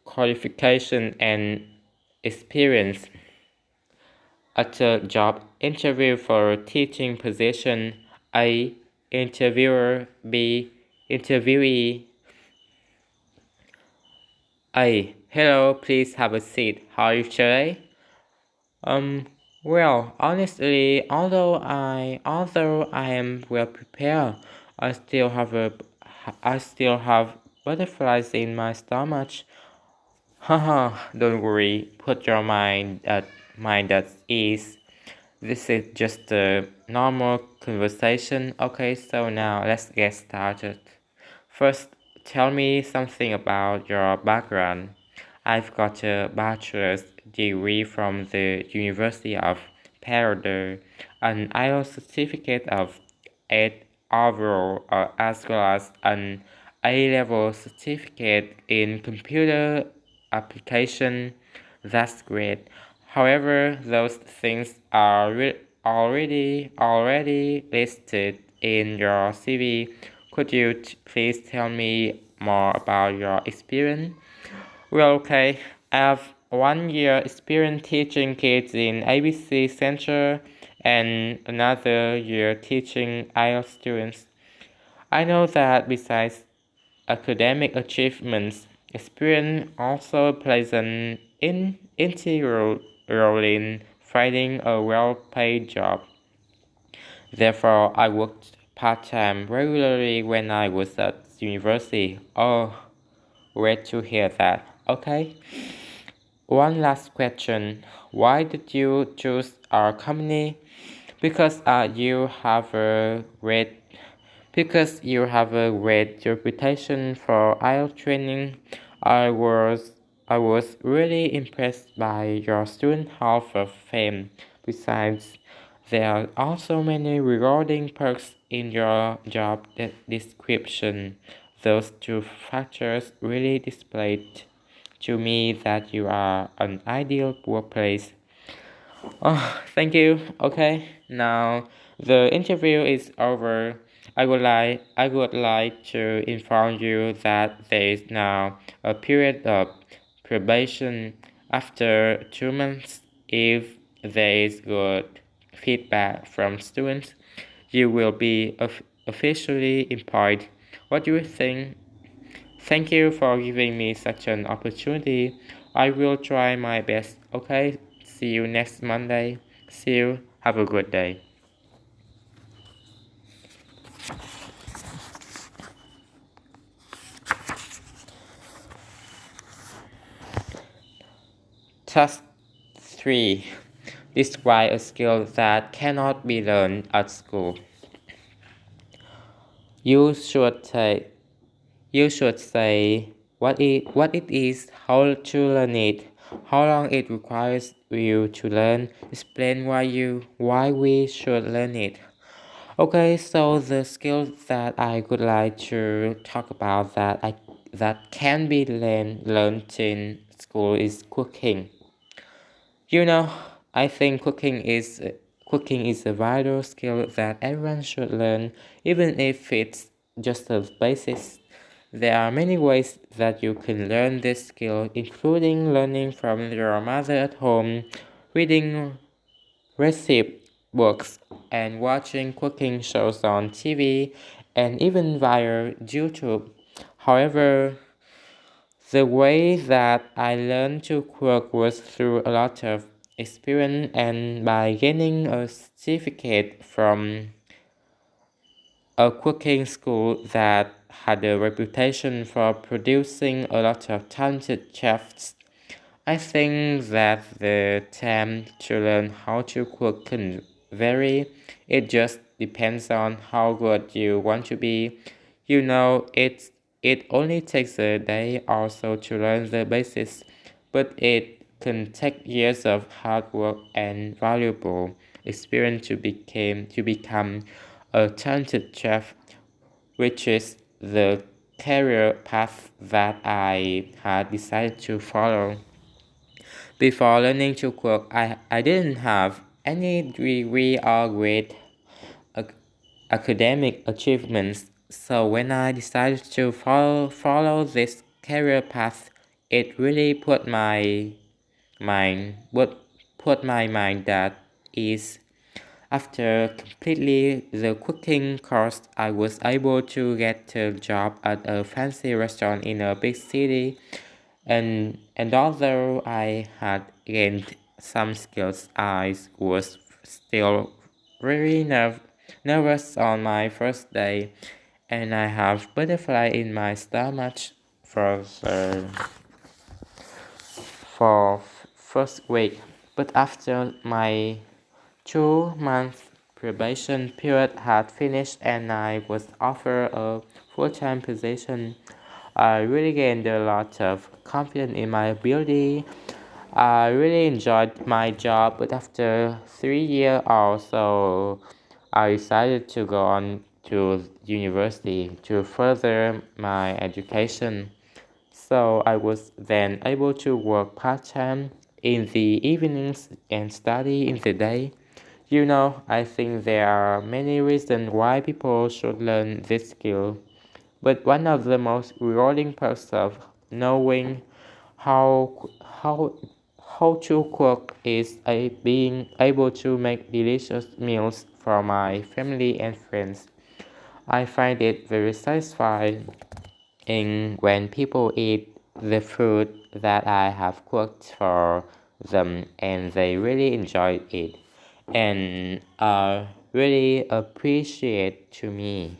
qualification and experience. At a job interview for a teaching position, A. Interviewer, B. Interviewee. A. Hello, please have a seat. How are you today? Well, honestly, although I am well prepared, I still have butterflies in my stomach. Haha, don't worry. Put your mind at ease. This is just a normal conversation. Okay, so now let's get started. First, tell me something about your background. I've got a bachelor's degree from the University of Paradise, an IELTS certificate of 8 overall, as well as an A-level certificate in computer application. That's great. However, those things are already listed in your CV. Could you please tell me more about your experience? Well, okay. I have 1 year experience teaching kids in ABC Center and another year teaching IELTS students. I know that besides academic achievements, experience also plays an integral role in finding a well-paid job. Therefore, I worked part-time regularly when I was at university. Oh, great to hear that. Okay. One last question. Why did you choose our company? Because you have a great reputation for IELTS training. I was really impressed by your student Hall of Fame. Besides, there are also many rewarding perks in your job description. Those two factors really displayed to me that you are an ideal workplace. Oh, thank you. Okay, now the interview is over. I would like to inform you that there is now a period of probation. After 2 months, if there is good feedback from students, you will be officially employed. What do you think? Thank you for giving me such an opportunity. I will try my best. Okay, see you next Monday. See you. Have a good day. Task 3. Describe a skill that cannot be learned at school. You should say what it is, how to learn it, how long it requires you to learn, explain why we should learn it. Okay, so the skill that I would like to talk about that can be learned in school is cooking. You know, I think cooking is a vital skill that everyone should learn, even if it's just a basics. There are many ways that you can learn this skill, including learning from your mother at home, reading recipe books, and watching cooking shows on TV, and even via YouTube. However, the way that I learned to cook was through a lot of experience and by gaining a certificate from a cooking school that had a reputation for producing a lot of talented chefs. I think that the time to learn how to cook can vary. It just depends on how good you want to be. You know, it only takes a day or so to learn the basics, but it can take years of hard work and valuable experience to become a talented chef, which is the career path that I had decided to follow. Before learning to cook, I didn't have any degree or great academic achievements. So when I decided to follow this career path, it really would put my mind at ease. After completely the cooking course, I was able to get a job at a fancy restaurant in a big city, and although I had gained some skills, I was still really nervous on my first day, and I have butterfly in my stomach for the for first week. But after my 2 month probation period had finished and I was offered a full-time position, I really gained a lot of confidence in my ability. I really enjoyed my job, but after 3 years or so, I decided to go on to university to further my education. So I was then able to work part-time in the evenings and study in the day. I think there are many reasons why people should learn this skill, but one of the most rewarding parts of knowing how how how to cook is being able to make delicious meals for my family and friends. I find it very satisfying when people eat the food that I have cooked for them and they really enjoy it and really appreciate to me.